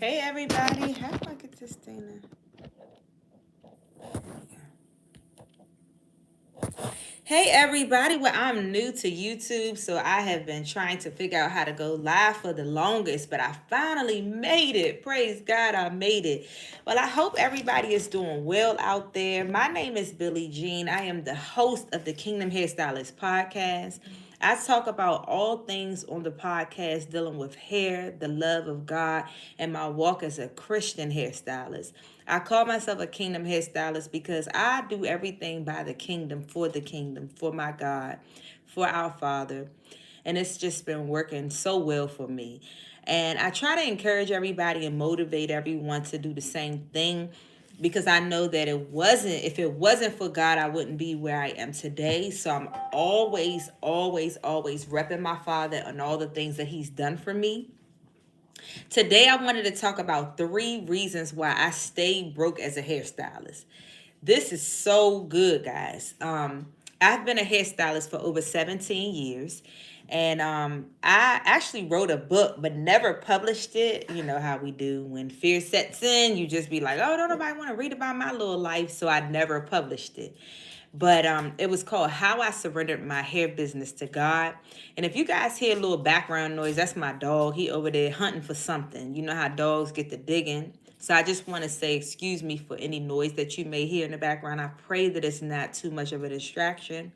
Hey everybody, how do I get this thing Hey everybody, well I'm new to YouTube, so I have been trying to figure out how to go live for the longest, but I finally made it. Praise God, I made it. Well, I hope everybody is doing well out there. My name is Billie Jean. I am the host of the Kingdom Hairstylist podcast. I talk about all things on the podcast dealing with hair, the love of God, and my walk as a Christian hairstylist. I call myself a kingdom hairstylist because I do everything by the kingdom, for my God, for our Father. And it's just been working so well for me. And I try to encourage everybody and motivate everyone to do the same thing because I know that if it wasn't for God, I wouldn't be where I am today. So I'm always repping my Father and all the things that He's done for me. Today, I wanted to talk about 3 reasons why I stayed broke as a hairstylist. This is so good, guys. I've been a hairstylist for over 17 years. And I actually wrote a book, but never published it. You know how we do when fear sets in, you just be like, oh, don't nobody want to read about my little life. So I never published it. But it was called How I Surrendered My Hair Business to God. And if you guys hear a little background noise, that's my dog. He over there hunting for something. You know how dogs get to digging. So I just want to say excuse me for any noise that you may hear in the background. I pray that it's not too much of a distraction.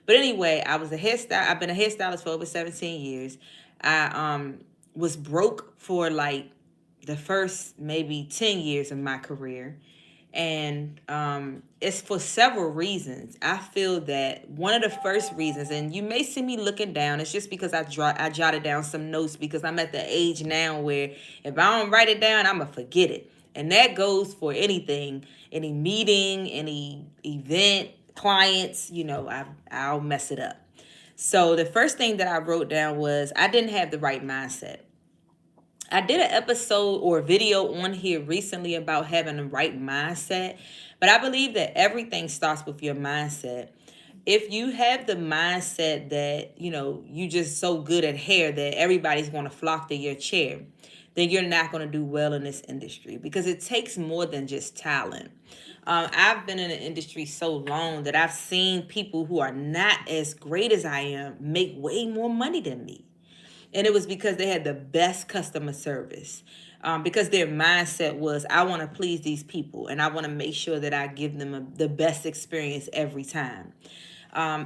But anyway, I've been a hairstylist for over 17 years. I was broke for like the first maybe 10 years of my career. And it's for several reasons. I feel that one of the first reasons, and you may see me looking down, it's just because I jotted down some notes because I'm at the age now where if I don't write it down, I'm going to forget it. And that goes for anything, any meeting, any event, clients, I'll mess it up. So the first thing that I wrote down was I didn't have the right mindset. I did an episode or video on here recently about having the right mindset, but I believe that everything starts with your mindset. If you have the mindset that, you just so good at hair that everybody's going to flock to your chair, then you're not going to do well in this industry because it takes more than just talent. I've been in the industry so long that I've seen people who are not as great as I am make way more money than me. And it was because they had the best customer service. Because their mindset was, I want to please these people and I want to make sure that I give them the best experience every time.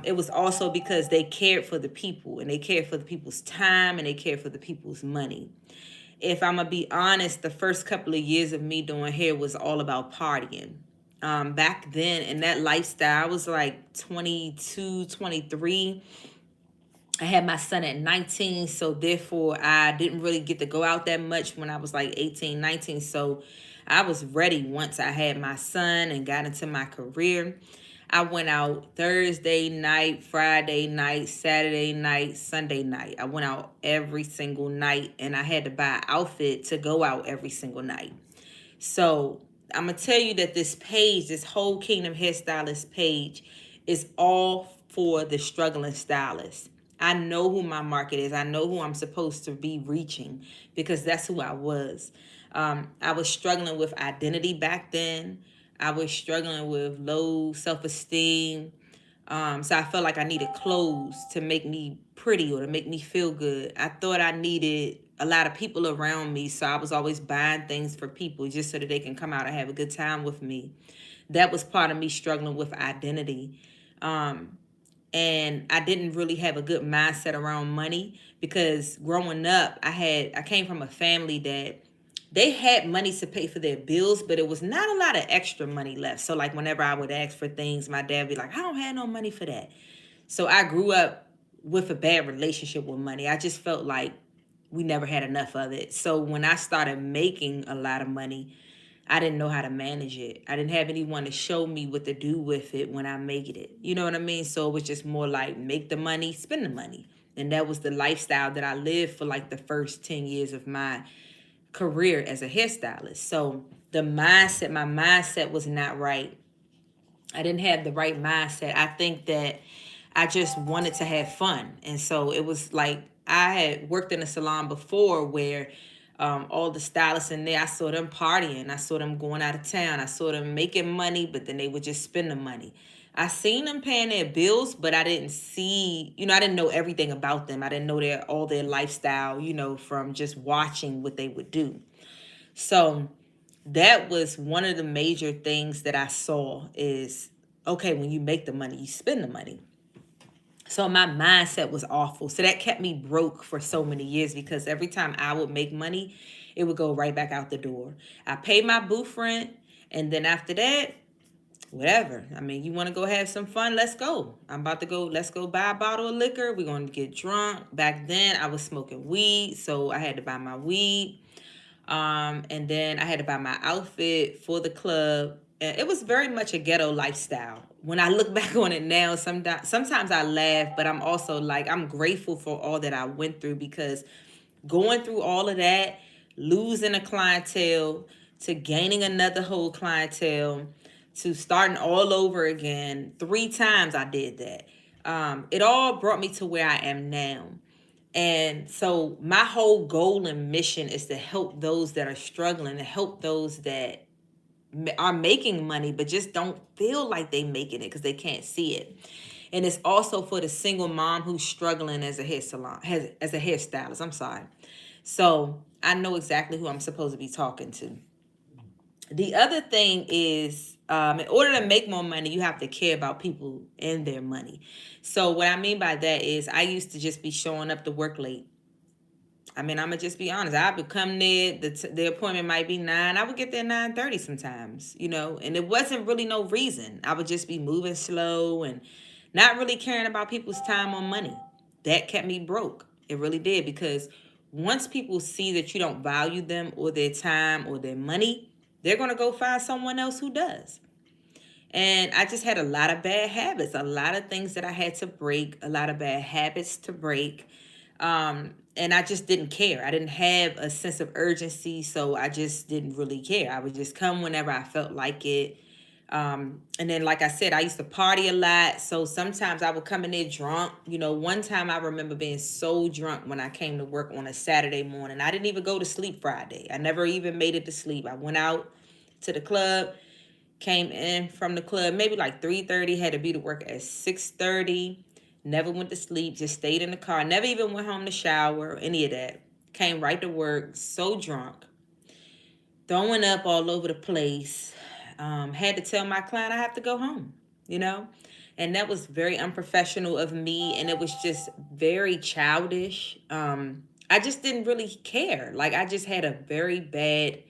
It was also because they cared for the people and they cared for the people's time and they cared for the people's money. If I'm going to be honest, the first couple of years of me doing hair was all about partying. Back then, in that lifestyle, I was like 22, 23. I had my son at 19, so therefore I didn't really get to go out that much when I was like 18, 19. So I was ready once I had my son and got into my career. I went out Thursday night, Friday night, Saturday night, Sunday night. I went out every single night and I had to buy an outfit to go out every single night. So I'm going to tell you that this whole Kingdom Hairstylist page is all for the struggling stylist. I know who my market is. I know who I'm supposed to be reaching because that's who I was. I was struggling with identity back then. I was struggling with low self-esteem. So I felt like I needed clothes to make me pretty or to make me feel good. I thought I needed a lot of people around me. So I was always buying things for people just so that they can come out and have a good time with me. That was part of me struggling with identity. And I didn't really have a good mindset around money because growing up, I came from a family that they had money to pay for their bills, but it was not a lot of extra money left. So like whenever I would ask for things, my dad would be like, I don't have no money for that. So I grew up with a bad relationship with money. I just felt like we never had enough of it. So when I started making a lot of money, I didn't know how to manage it. I didn't have anyone to show me what to do with it when I made it. You know what I mean? So it was just more like make the money, spend the money. And that was the lifestyle that I lived for like the first 10 years of my career as a hairstylist. So my mindset was not right. I didn't have the right mindset. I think that I just wanted to have fun. And so it was like I had worked in a salon before where All the stylists in there, I saw them partying. I saw them going out of town. I saw them making money, but then they would just spend the money. I seen them paying their bills, but I didn't see, I didn't know everything about them. I didn't know all their lifestyle, from just watching what they would do. So that was one of the major things that I saw is, okay, when you make the money, you spend the money. So my mindset was awful. So that kept me broke for so many years because every time I would make money, it would go right back out the door. I paid my booth rent, and then after that, whatever. I mean, you want to go have some fun? Let's go. I'm about to go. Let's go buy a bottle of liquor. We're going to get drunk. Back then, I was smoking weed, so I had to buy my weed. And then I had to buy my outfit for the club. And it was very much a ghetto lifestyle. When I look back on it now, sometimes I laugh, but I'm also like, I'm grateful for all that I went through because going through all of that, losing a clientele, to gaining another whole clientele, to starting all over again, 3 times I did that. It all brought me to where I am now. And so my whole goal and mission is to help those that are struggling, to help those that are making money but just don't feel like they making it because they can't see it. And it's also for the single mom who's struggling as a as a hairstylist. I'm sorry. So I know exactly who I'm supposed to be talking to. The other thing is, in order to make more money, you have to care about people and their money. So what I mean by that is, I used to just be showing up to work late. I mean, I'm gonna just be honest. I would come there. The appointment might be 9. I would get there 9:30 sometimes, and it wasn't really no reason. I would just be moving slow and not really caring about people's time or money. That kept me broke. It really did because once people see that you don't value them or their time or their money, they're gonna go find someone else who does. And I just had a lot of bad habits, a lot of things that I had to break, a lot of bad habits to break. And I just didn't care. I didn't have a sense of urgency, so I just didn't really care. I would just come whenever I felt like it. And then, like I said, I used to party a lot. So sometimes I would come in there drunk. One time I remember being so drunk when I came to work on a Saturday morning. I didn't even go to sleep Friday. I never even made it to sleep. I went out to the club, came in from the club maybe like 3:30, had to be to work at 6:30. Never went to sleep, just stayed in the car, never even went home to shower or any of that. Came right to work, so drunk, throwing up all over the place. Had to tell my client I have to go home, you know? And that was very unprofessional of me, and it was just very childish. I just didn't really care. Like, I just had a very bad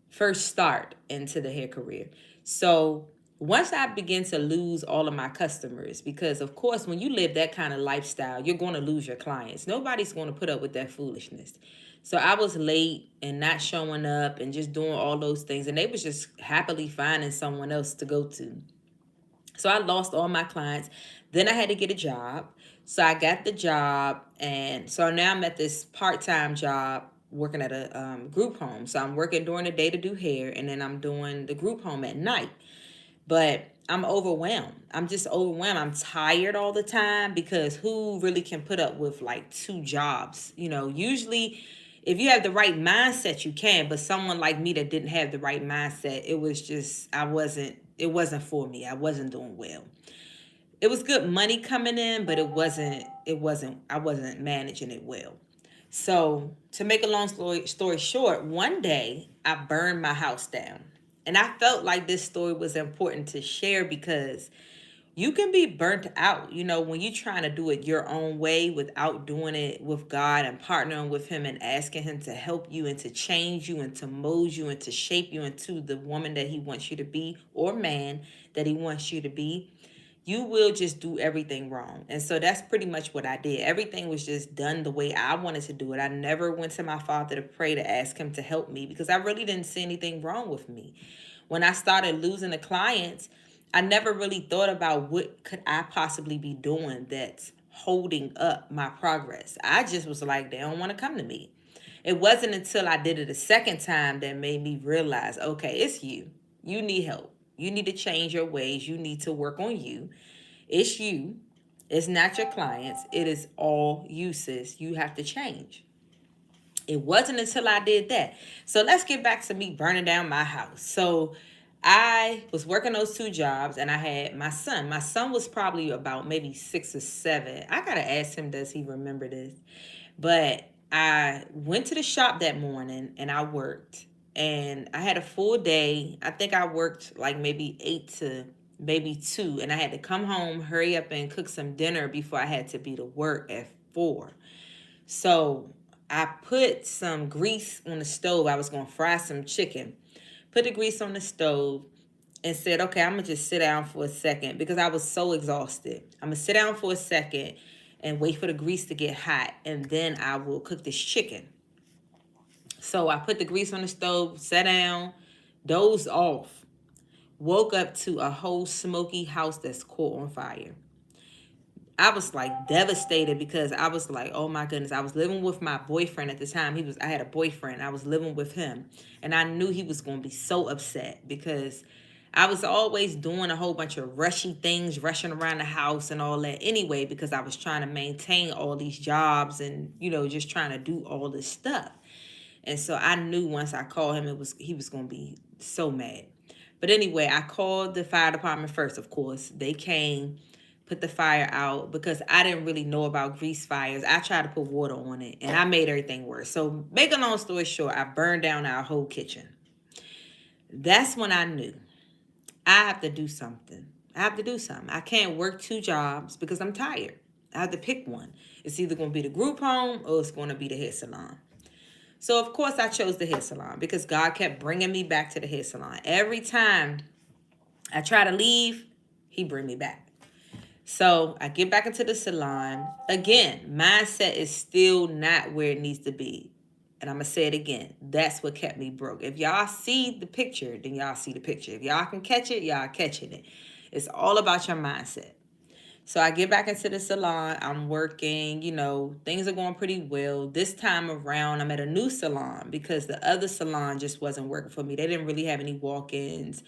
first start into the hair career. So once I begin to lose all of my customers, because of course, when you live that kind of lifestyle, you're going to lose your clients. Nobody's going to put up with that foolishness. So I was late and not showing up and just doing all those things. And they was just happily finding someone else to go to. So I lost all my clients. Then I had to get a job. So I got the job. And so now I'm at this part-time job working at a group home. So I'm working during the day to do hair. And then I'm doing the group home at night. But I'm overwhelmed. I'm just overwhelmed. I'm tired all the time because who really can put up with like 2 jobs? Usually if you have the right mindset, you can. But someone like me that didn't have the right mindset, it wasn't for me. I wasn't doing well. It was good money coming in, but I wasn't managing it well. So to make a long story short, one day I burned my house down. And I felt like this story was important to share because you can be burnt out, when you're trying to do it your own way without doing it with God and partnering with Him and asking Him to help you and to change you and to mold you and to shape you into the woman that He wants you to be or man that He wants you to be. You will just do everything wrong. And so that's pretty much what I did. Everything was just done the way I wanted to do it. I never went to my Father to pray to ask Him to help me because I really didn't see anything wrong with me. When I started losing the clients, I never really thought about what could I possibly be doing that's holding up my progress. I just was like, they don't want to come to me. It wasn't until I did it a second time that made me realize, okay, it's you. You need help. You need to change your ways. You need to work on you. It's you. It's not your clients. It is all you, sis. You have to change. It wasn't until I did that. So let's get back to me burning down my house. So I was working those two jobs and I had my son. My son was probably about maybe 6 or 7. I got to ask him, does he remember this? But I went to the shop that morning and I worked. And I had a full day. I think I worked like maybe 8 to maybe 2. And I had to come home, hurry up and cook some dinner before I had to be to work at 4. So I put some grease on the stove. I was going to fry some chicken. Put the grease on the stove and said, okay, I'm going to just sit down for a second because I was so exhausted. I'm going to sit down for a second and wait for the grease to get hot, and then I will cook this chicken. So I put the grease on the stove, sat down, dozed off, woke up to a whole smoky house that's caught on fire. I was like devastated because I was like, oh my goodness. I was living with my boyfriend at the time. I had a boyfriend. I was living with him. And I knew he was going to be so upset because I was always doing a whole bunch of rushy things, rushing around the house and all that anyway, because I was trying to maintain all these jobs and, just trying to do all this stuff. And so I knew once I called him, he was going to be so mad. But anyway, I called the fire department first, of course. They came, put the fire out because I didn't really know about grease fires. I tried to put water on it and I made everything worse. So make a long story short, I burned down our whole kitchen. That's when I knew I have to do something. I can't work 2 jobs because I'm tired. I have to pick one. It's either going to be the group home or it's going to be the hair salon. So, of course, I chose the hair salon because God kept bringing me back to the hair salon. Every time I try to leave, he bring me back. So I get back into the salon. Again, mindset is still not where it needs to be. And I'm going to say it again. That's what kept me broke. If y'all see the picture, then y'all see the picture. If y'all can catch it, y'all catching it. It's all about your mindset. So I get back into the salon. I'm working, things are going pretty well. This time around, I'm at a new salon because the other salon just wasn't working for me. They didn't really have any walk-ins.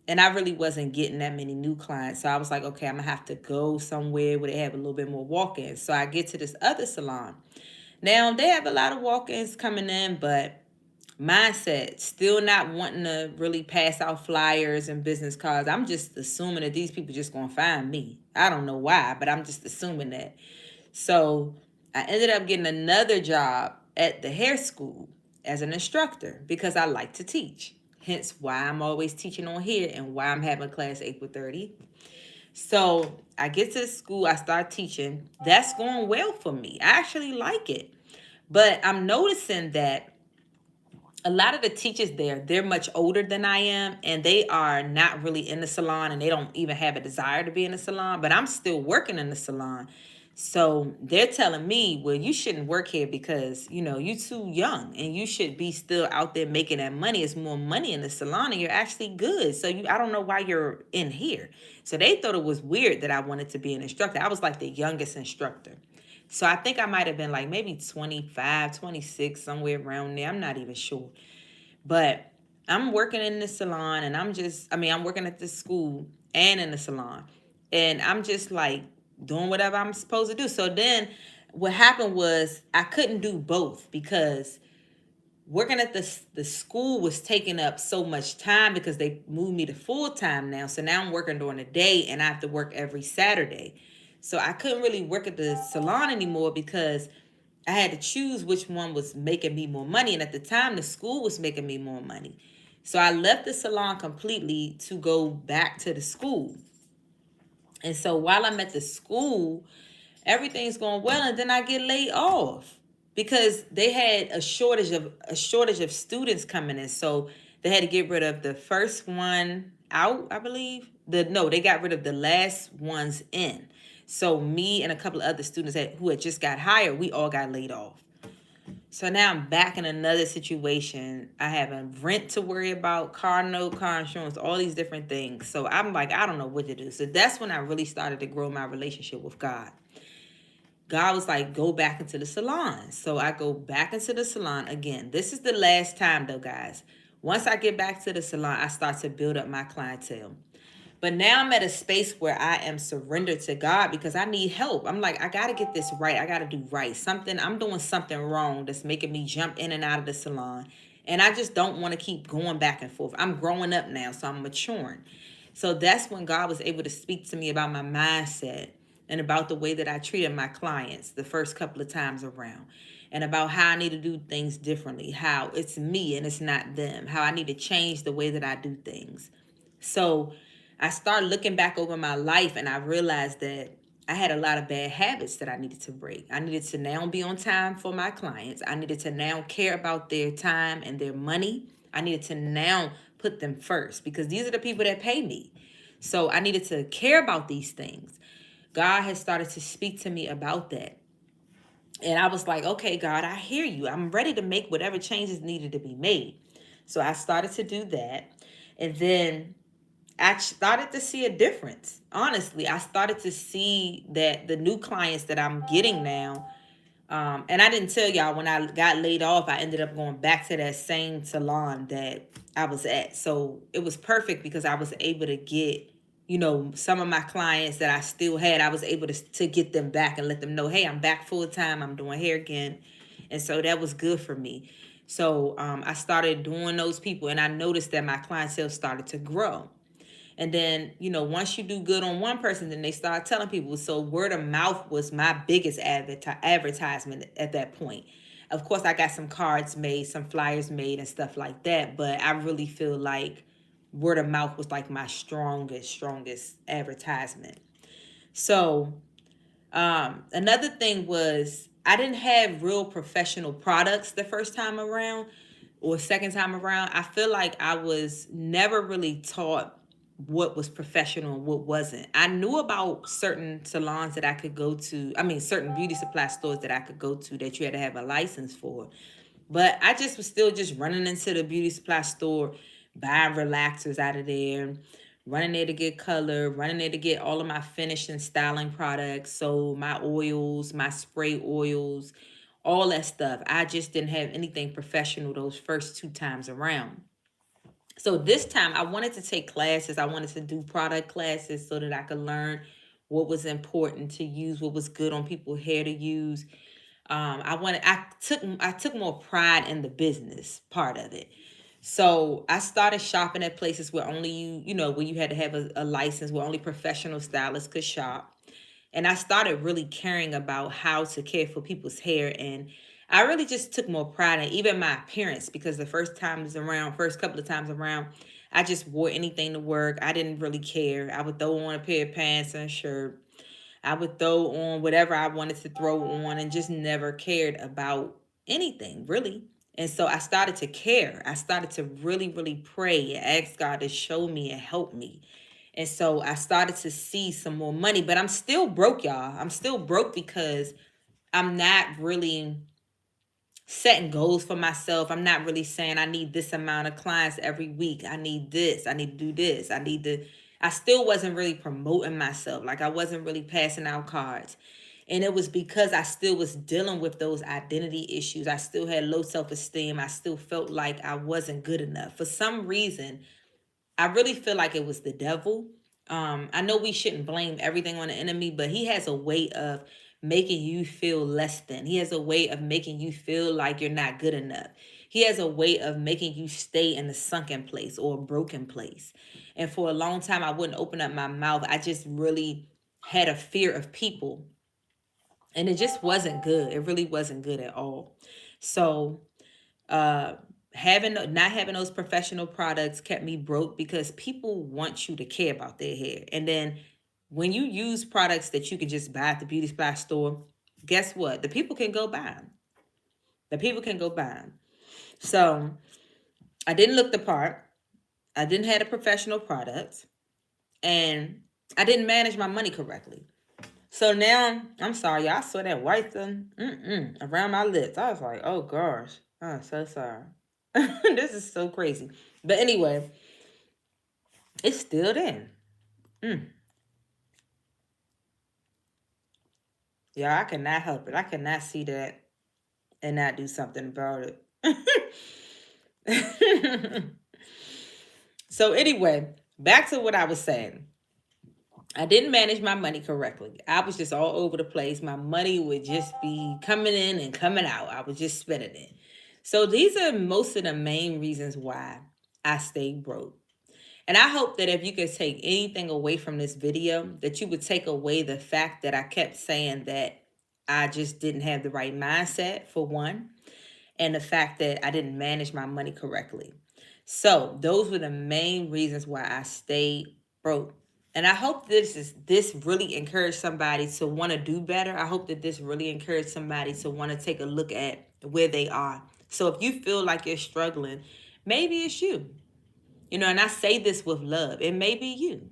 And I really wasn't getting that many new clients. So I was like, okay, I'm going to have to go somewhere where they have a little bit more walk-ins. So I get to this other salon. Now, they have a lot of walk-ins coming in, but mindset, still not wanting to really pass out flyers and business cards. I'm just assuming that these people just going to find me. I don't know why, but I'm just assuming that. So I ended up getting another job at the hair school as an instructor because I like to teach. Hence why I'm always teaching on here and why I'm having class April 30. So I get to the school, I start teaching. That's going well for me. I actually like it. But I'm noticing that a lot of the teachers there, they're much older than I am, and they are not really in the salon, and they don't even have a desire to be in the salon, but I'm still working in the salon. So they're telling me, well, you shouldn't work here because, you're too young and you should be still out there making that money. It's more money in the salon and you're actually good. So I don't know why you're in here. So they thought it was weird that I wanted to be an instructor. I was like the youngest instructor. So I think I might have been like maybe 25, 26, somewhere around there. I'm not even sure. But I'm working in the salon and I'm working at the school and in the salon. And I'm just like doing whatever I'm supposed to do. So then what happened was I couldn't do both because working at the school was taking up so much time because they moved me to full time now. So now I'm working during the day and I have to work every Saturday. So I couldn't really work at the salon anymore because I had to choose which one was making me more money. And at the time, the school was making me more money. So I left the salon completely to go back to the school. And so while I'm at the school, everything's going well. And then I get laid off because they had a shortage of students coming in. So they had to get rid of the first one out, I believe. They got rid of the last ones in. So me and a couple of other students who had just got hired, we all got laid off. So now I'm back in another situation. I have a rent to worry about, car note, car insurance, all these different things. So I'm like, I don't know what to do. So that's when I really started to grow my relationship with God. God was like, go back into the salon. So I go back into the salon again. This is the last time though, guys. Once I get back to the salon, I start to build up my clientele. But now I'm at a space where I am surrendered to God because I need help. I'm like, I got to get this right. I got to do right. I'm doing something wrong that's making me jump in and out of the salon. And I just don't want to keep going back and forth. I'm growing up now, so I'm maturing. So that's when God was able to speak to me about my mindset and about the way that I treated my clients the first couple of times around, and about how I need to do things differently, how it's me and it's not them, how I need to change the way that I do things. So I started looking back over my life and I realized that I had a lot of bad habits that I needed to break. I needed to now be on time for my clients. I needed to now care about their time and their money. I needed to now put them first because these are the people that pay me. So I needed to care about these things. God has started to speak to me about that. And I was like, okay, God, I hear you. I'm ready to make whatever changes needed to be made. So I started to do that. And then I started to see a difference. Honestly, I started to see that the new clients that I'm getting now, and I didn't tell y'all when I got laid off, I ended up going back to that same salon that I was at. So it was perfect because I was able to get, some of my clients that I still had, I was able to get them back and let them know, hey, I'm back full time. I'm doing hair again. And so that was good for me. So I started doing those people and I noticed that my clientele started to grow. And then, once you do good on one person, then they start telling people. So word of mouth was my biggest advertisement at that point. Of course, I got some cards made, some flyers made and stuff like that. But I really feel like word of mouth was like my strongest advertisement. So another thing was I didn't have real professional products the first time around or second time around. I feel like I was never really taught what was professional and what wasn't. I knew about certain salons that I could go to. I mean, certain beauty supply stores that I could go to that you had to have a license for. But I just was still just running into the beauty supply store, buying relaxers out of there, running there to get color, running there to get all of my finish and styling products. So my oils, my spray oils, all that stuff. I just didn't have anything professional those first two times around. So this time I wanted to take classes. I wanted to do product classes so that I could learn what was important to use, what was good on people's hair to use. I took more pride in the business part of it. So I started shopping at places where only where you had to have a license, where only professional stylists could shop. And I started really caring about how to care for people's hair. And I really just took more pride in even my appearance because the first couple of times around, I just wore anything to work. I didn't really care. I would throw on a pair of pants and a shirt. I would throw on whatever I wanted to throw on and just never cared about anything really. And so I started to care. I started to really, really pray and ask God to show me and help me. And so I started to see some more money, but I'm still broke, y'all. I'm still broke because I'm not really setting goals for myself. I'm not really saying I need this amount of clients every week. I need this. I need to do this. I still wasn't really promoting myself. Like I wasn't really passing out cards. And it was because I still was dealing with those identity issues. I still had low self-esteem. I still felt like I wasn't good enough. For some reason, I really feel like it was the devil. I know we shouldn't blame everything on the enemy, but he has a way of making you feel less than. He has a way of making you feel like you're not good enough. He has a way of making you stay in a sunken place or a broken place. And for a long time, I wouldn't open up my mouth. I just really had a fear of people. And it just wasn't good. It really wasn't good at all. So uh having not having those professional products kept me broke because people want you to care about their hair. And then when you use products that you can just buy at the beauty supply store, guess what? The people can go buy them. The people can go buy them. So I didn't look the part. I didn't have a professional product, and I didn't manage my money correctly. So now, I'm sorry, y'all. I saw that white thing around my lips. I was like, oh gosh, I'm so sorry. This is so crazy. But anyway, it's still there. Mm. Yeah, I cannot help it. I cannot see that and not do something about it. So anyway, back to what I was saying. I didn't manage my money correctly. I was just all over the place. My money would just be coming in and coming out. I was just spending it. So these are most of the main reasons why I stayed broke. And I hope that if you could take anything away from this video, that you would take away the fact that I kept saying that I just didn't have the right mindset, for one, and the fact that I didn't manage my money correctly. So those were the main reasons why I stayed broke. And I hope this really encouraged somebody to want to do better. I hope that this really encouraged somebody to want to take a look at where they are. So if you feel like you're struggling, maybe it's you. And I say this with love. It may be you.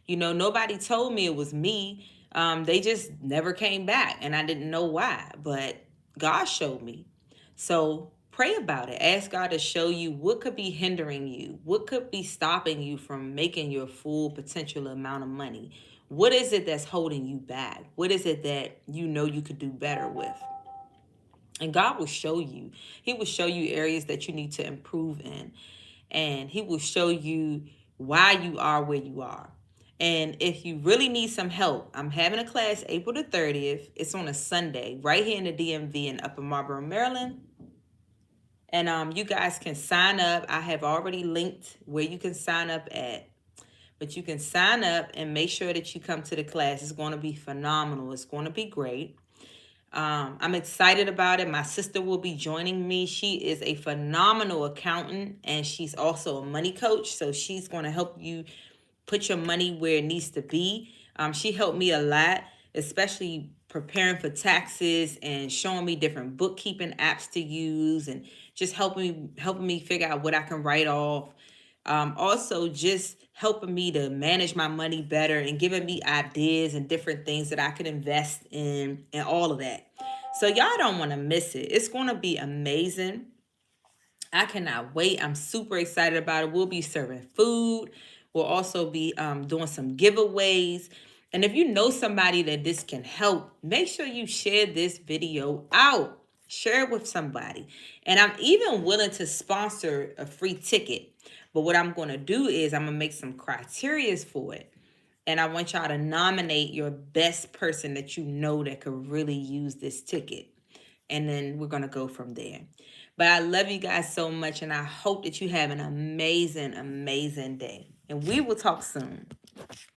Nobody told me it was me. They just never came back, and I didn't know why. But God showed me. So pray about it. Ask God to show you what could be hindering you, what could be stopping you from making your full potential amount of money. What is it that's holding you back? What is it that you know you could do better with? And God will show you. He will show you areas that you need to improve in. And He will show you why you are where you are. And if you really need some help, I'm having a class April the 30th. It's on a Sunday right here in the DMV in Upper Marlboro, Maryland. And you guys can sign up. I have already linked where you can sign up at. But you can sign up and make sure that you come to the class. It's going to be phenomenal. It's going to be great. I'm excited about it. My sister will be joining me. She is a phenomenal accountant, and she's also a money coach. So she's going to help you put your money where it needs to be. She helped me a lot, especially preparing for taxes and showing me different bookkeeping apps to use, and just helping me figure out what I can write off. Also, just helping me to manage my money better and giving me ideas and different things that I could invest in and all of that. So y'all don't want to miss it. It's going to be amazing. I cannot wait. I'm super excited about it. We'll be serving food. We'll also be doing some giveaways. And if you know somebody that this can help, make sure you share this video out. Share it with somebody. And I'm even willing to sponsor a free ticket. But what I'm going to do is I'm going to make some criterias for it. And I want y'all to nominate your best person that you know that could really use this ticket. And then we're going to go from there. But I love you guys so much, and I hope that you have an amazing, amazing day. And we will talk soon.